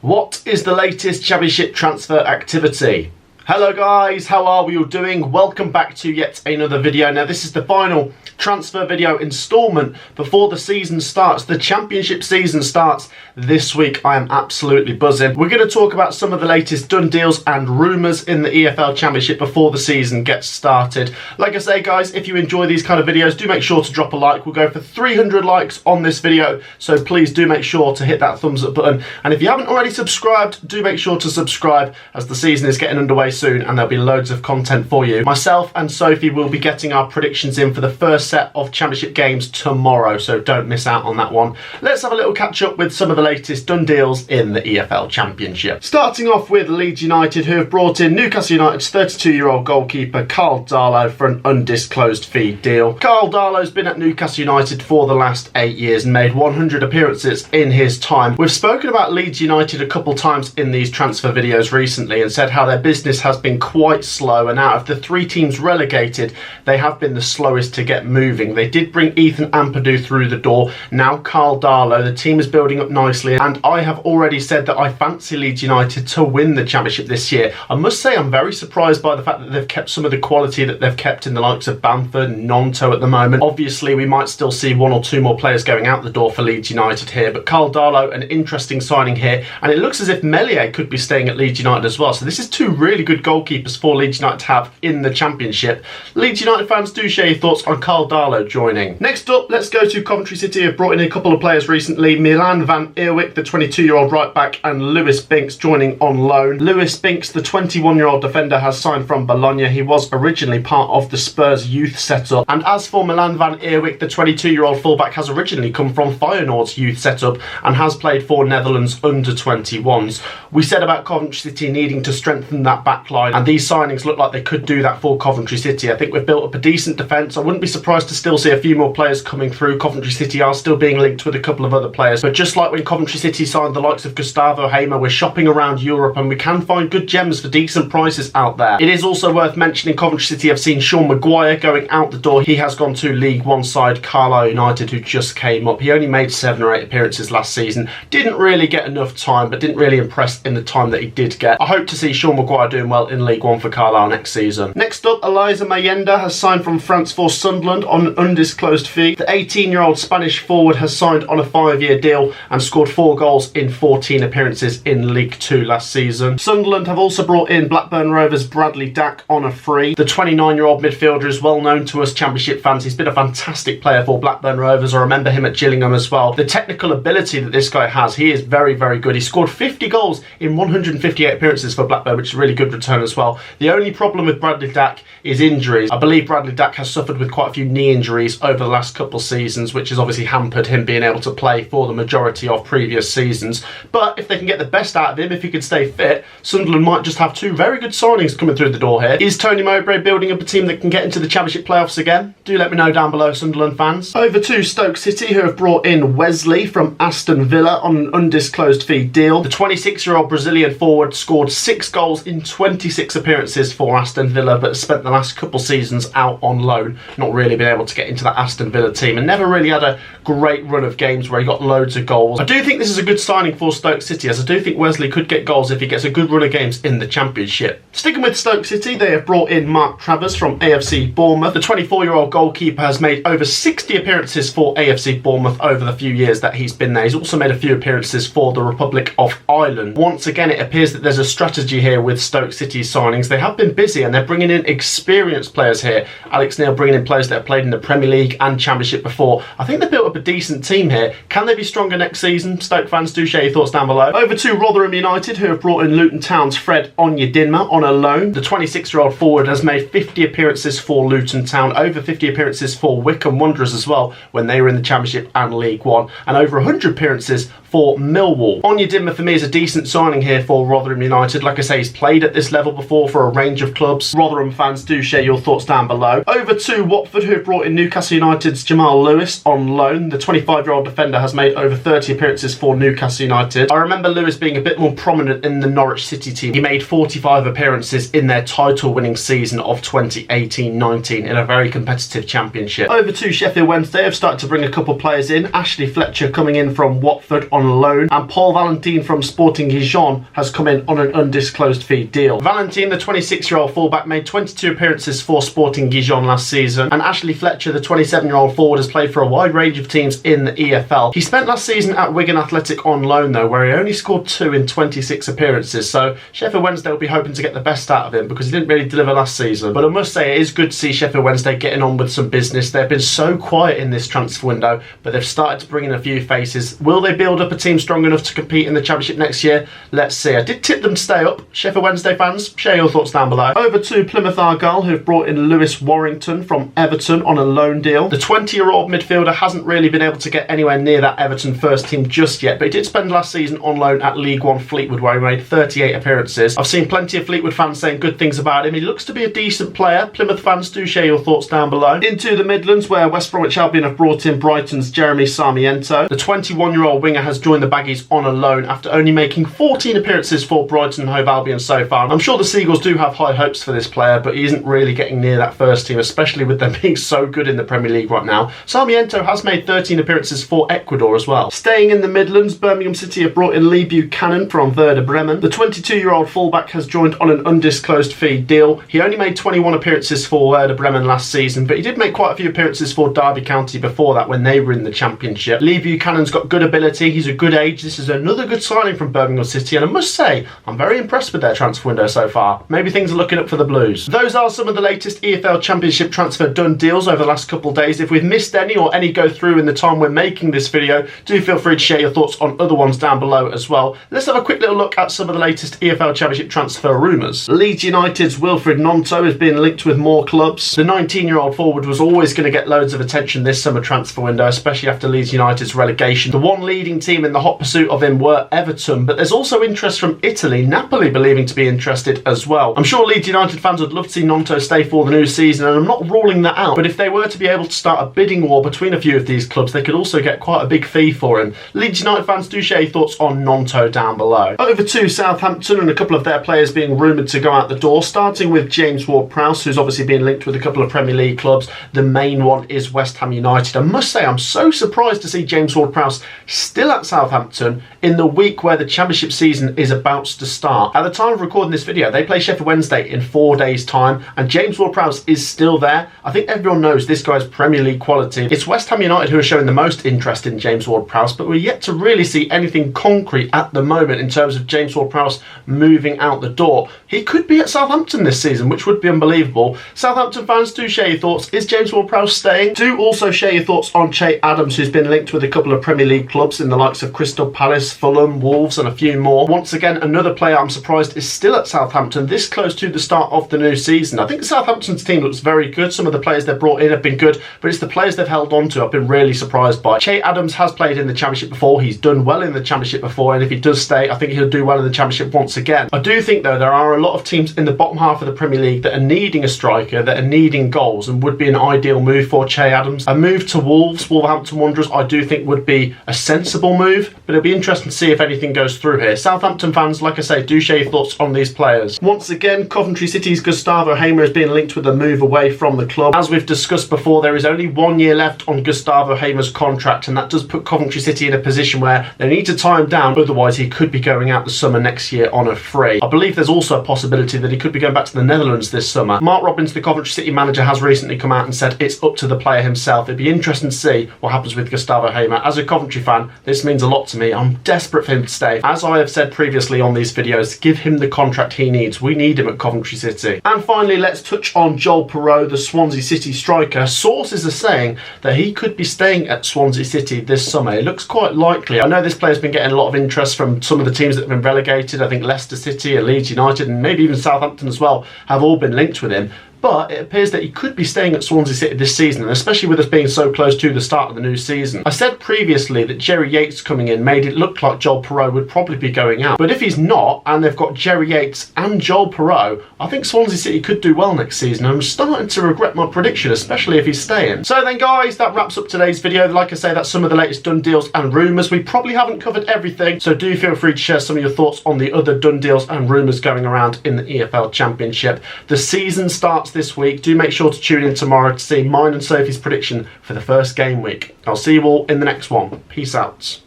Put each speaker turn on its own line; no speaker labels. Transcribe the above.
What is the latest Championship transfer activity? Hello guys, how are we all doing? Welcome back to yet another video. Now this is the final transfer video instalment before the season starts. The Championship season starts this week. I am absolutely buzzing. We're going to talk about some of the latest done deals and rumours in the EFL Championship before the season gets started. Like I say guys, if you enjoy these kind of videos, do make sure to drop a like. We'll go for 300 likes on this video, so please do make sure to hit that thumbs up button. And if you haven't already subscribed, do make sure to subscribe, as the season is getting underway soon and there'll be loads of content for you. Myself and Sophie will be getting our predictions in for the first set of Championship games tomorrow, so don't miss out on that one. Let's have a little catch up with some of the latest done deals in the EFL Championship. Starting off with Leeds United, who have brought in Newcastle United's 32-year-old goalkeeper Karl Darlow for an undisclosed fee deal. Karl Darlow's been at Newcastle United for the last 8 years and made 100 appearances in his time. We've spoken about Leeds United a couple times in these transfer videos recently and said how their business has been quite slow, and out of the 3 teams relegated, they have been the slowest to get moving. They did bring Ethan Ampadu through the door. Now Karl Darlow, the team is building up nicely, and I have already said that I fancy Leeds United to win the Championship this year. I must say I'm very surprised by the fact that they've kept some of the quality that they've kept in the likes of Bamford and Nonto at the moment. Obviously we might still see 1 or 2 more players going out the door for Leeds United here, but Karl Darlow, an interesting signing here, and it looks as if Meslier could be staying at Leeds United as well. So this is 2 really good goalkeepers for Leeds United to have in the Championship. Leeds United fans, do share your thoughts on Karl Darlow joining. Next up, let's go to Coventry City, who have brought in a couple of players recently. Milan van Eerwyk, the 22-year-old right back, and Lewis Binks joining on loan. Lewis Binks, the 21-year-old defender, has signed from Bologna. He was originally part of the Spurs youth setup. And as for Milan van Eerwyk, the 22-year-old fullback has originally come from Feyenoord's youth setup and has played for Netherlands under-21s. We said about Coventry City needing to strengthen that back line, and these signings look like they could do that for Coventry City. I think we've built up a decent defence. I wouldn't be surprised to still see a few more players coming through. Coventry City are still being linked with a couple of other players, but just like when Coventry City signed the likes of Gustavo Hamer, we're shopping around Europe and we can find good gems for decent prices out there. It is also worth mentioning Coventry City have seen Sean Maguire going out the door. He has gone to League One side Carlisle United, who just came up. He only made 7 or 8 appearances last season. Didn't really get enough time, but didn't really impress in the time that he did get. I hope to see Sean Maguire doing well in League One for Carlisle next season. Next up, Eliza Mayenda has signed from France for Sunderland on an undisclosed fee. The 18-year-old Spanish forward has signed on a 5-year deal and scored 4 goals in 14 appearances in League 2 last season. Sunderland have also brought in Blackburn Rovers' Bradley Dack on a free. The 29-year-old midfielder is well known to us Championship fans. He's been a fantastic player for Blackburn Rovers. I remember him at Gillingham as well. The technical ability that this guy has, he is very, very good. He scored 50 goals in 158 appearances for Blackburn, which is a really good return as well. The only problem with Bradley Dack is injuries. I believe Bradley Dack has suffered with quite a few knee injuries over the last couple of seasons, which has obviously hampered him being able to play for the majority of previous seasons. But if they can get the best out of him, if he could stay fit, Sunderland might just have 2 very good signings coming through the door here. Is Tony Mowbray building up a team that can get into the Championship playoffs again? Do let me know down below, Sunderland fans. Over to Stoke City, who have brought in Wesley from Aston Villa on an undisclosed fee deal. The 26-year-old Brazilian forward scored 6 goals in 26 appearances for Aston Villa, but spent the last couple seasons out on loan, not really been able to get into that Aston Villa team, and never really had a great run of games where he got loads of goals. I do think this is a good signing for Stoke City, as I do think Wesley could get goals if he gets a good run of games in the Championship. Sticking with Stoke City, they have brought in Mark Travers from AFC Bournemouth. The 24-year-old goalkeeper has made over 60 appearances for AFC Bournemouth over the few years that he's been there. He's also made a few appearances for the Republic of Ireland. Once again, it appears that there's a strategy here with Stoke City's signings. They have been busy and they're bringing in experienced players here. Alex Neil bringing in players that have played in the Premier League and Championship before. I think they've built up a decent team here. Can they be stronger next season? Stoke fans, do share your thoughts down below. Over to Rotherham United, who have brought in Luton Town's Fred Onyedinma on a loan. The 26-year-old forward has made 50 appearances for Luton Town, over 50 appearances for Wycombe Wanderers as well when they were in the Championship and League One, and over 100 appearances for Millwall. Onyedinma for me is a decent signing here for Rotherham United. Like I say, he's played at this level before for a range of clubs. Rotherham fans, do share your thoughts down below. Over to Watford, who have brought in Newcastle United's Jamal Lewis on loan. The 25-year-old defender has made over 30 appearances for Newcastle United. I remember Lewis being a bit more prominent in the Norwich City team. He made 45 appearances in their title-winning season of 2018-19 in a very competitive championship. Over to Sheffield Wednesday, have started to bring a couple players in. Ashley Fletcher coming in from Watford on on loan, and Paul Valentin from Sporting Gijon has come in on an undisclosed fee deal. Valentin, the 26-year-old fullback, made 22 appearances for Sporting Gijon last season, and Ashley Fletcher, the 27-year-old forward, has played for a wide range of teams in the EFL. He spent last season at Wigan Athletic on loan though, where he only scored 2 in 26 appearances, so Sheffield Wednesday will be hoping to get the best out of him because he didn't really deliver last season. But I must say it is good to see Sheffield Wednesday getting on with some business. They've been so quiet in this transfer window, but they've started to bring in a few faces. Will they build up a team strong enough to compete in the Championship next year? Let's see. I did tip them to stay up. Sheffield Wednesday fans, share your thoughts down below. Over to Plymouth Argyle, who've brought in Lewis Warrington from Everton on a loan deal. The 20-year-old midfielder hasn't really been able to get anywhere near that Everton first team just yet, but he did spend last season on loan at League One Fleetwood, where he made 38 appearances. I've seen plenty of Fleetwood fans saying good things about him. He looks to be a decent player. Plymouth fans, do share your thoughts down below. Into the Midlands, where West Bromwich Albion have brought in Brighton's Jeremy Sarmiento. The 21-year-old winger has joined the Baggies on a loan after only making 14 appearances for Brighton and Hove Albion so far. I'm sure the Seagulls do have high hopes for this player, but he isn't really getting near that first team, especially with them being so good in the Premier League right now. Sarmiento has made 13 appearances for Ecuador as well. Staying in the Midlands, Birmingham City have brought in Lee Buchanan from Werder Bremen. The 22-year-old fullback has joined on an undisclosed fee deal. He only made 21 appearances for Werder Bremen last season, but he did make quite a few appearances for Derby County before that when they were in the Championship. Lee Buchanan's got good ability. He's a good age. This is another good signing from Birmingham City, and I must say, I'm very impressed with their transfer window so far. Maybe things are looking up for the Blues. Those are some of the latest EFL Championship transfer done deals over the last couple of days. If we've missed any or any go through in the time we're making this video, do feel free to share your thoughts on other ones down below as well. Let's have a quick little look at some of the latest EFL Championship transfer rumours. Leeds United's Wilfried Gnonto is being linked with more clubs. The 19-year-old forward was always going to get loads of attention this summer transfer window, especially after Leeds United's relegation. The one leading team in the hot pursuit of him were Everton, but there's also interest from Italy, Napoli believing to be interested as well. I'm sure Leeds United fans would love to see Gnonto stay for the new season, and I'm not ruling that out, but if they were to be able to start a bidding war between a few of these clubs, they could also get quite a big fee for him. Leeds United fans, do share your thoughts on Gnonto down below. Over to Southampton and a couple of their players being rumoured to go out the door, starting with James Ward-Prowse, who's obviously been linked with a couple of Premier League clubs. The main one is West Ham United. I must say, I'm so surprised to see James Ward-Prowse still at Southampton in the week where the Championship season is about to start. At the time of recording this video, they play Sheffield Wednesday in 4 days' time, and James Ward-Prowse is still there. I think everyone knows this guy's Premier League quality. It's West Ham United who are showing the most interest in James Ward-Prowse, but we're yet to really see anything concrete at the moment in terms of James Ward-Prowse moving out the door. He could be at Southampton this season, which would be unbelievable. Southampton fans, do share your thoughts. Is James Ward-Prowse staying? Do also share your thoughts on Che Adams, who's been linked with a couple of Premier League clubs in the likes of Crystal Palace, Fulham, Wolves and a few more. Once again, another player I'm surprised is still at Southampton this close to the start of the new season. I think Southampton's team looks very good. Some of the players they've brought in have been good, but it's the players they've held on to I've been really surprised by. Che Adams has played in the Championship before. He's done well in the Championship before, and if he does stay, I think he'll do well in the Championship once again. I do think though there are a lot of teams in the bottom half of the Premier League that are needing a striker, that are needing goals, and would be an ideal move for Che Adams. A move to Wolves, Wolverhampton Wanderers, I do think would be a sensible move, but it'll be interesting to see if anything goes through here. Southampton fans, like I say, do share your thoughts on these players. Once again, Coventry City's Gustavo Hamer is being linked with a move away from the club. As we've discussed before, there is only 1 year left on Gustavo Hamer's contract, and that does put Coventry City in a position where they need to tie him down, otherwise he could be going out the summer next year on a free. I believe there's also a possibility that he could be going back to the Netherlands this summer. Mark Robbins, the Coventry City manager, has recently come out and said it's up to the player himself. It'd be interesting to see what happens with Gustavo Hamer. As a Coventry fan, this means a lot to me. I'm desperate for him to stay. As I have said previously on these videos, give him the contract he needs. We need him at Coventry City. And finally, let's touch on Joel Piroe, the Swansea City striker. Sources are saying that he could be staying at Swansea City this summer. It looks quite likely. I know this player's been getting a lot of interest from some of the teams that have been relegated. I think Leicester City and Leeds United and maybe even Southampton as well have all been linked with him. But it appears that he could be staying at Swansea City this season, and especially with us being so close to the start of the new season. I said previously that Jerry Yates coming in made it look like Joel Piroe would probably be going out. But if he's not, and they've got Jerry Yates and Joel Piroe, I think Swansea City could do well next season. I'm starting to regret my prediction, especially if he's staying. So then guys, that wraps up today's video. Like I say, that's some of the latest done deals and rumours. We probably haven't covered everything, so do feel free to share some of your thoughts on the other done deals and rumours going around in the EFL Championship. The season starts this week. Do make sure to tune in tomorrow to see mine and Sophie's prediction for the first game week. I'll see you all in the next one. Peace out.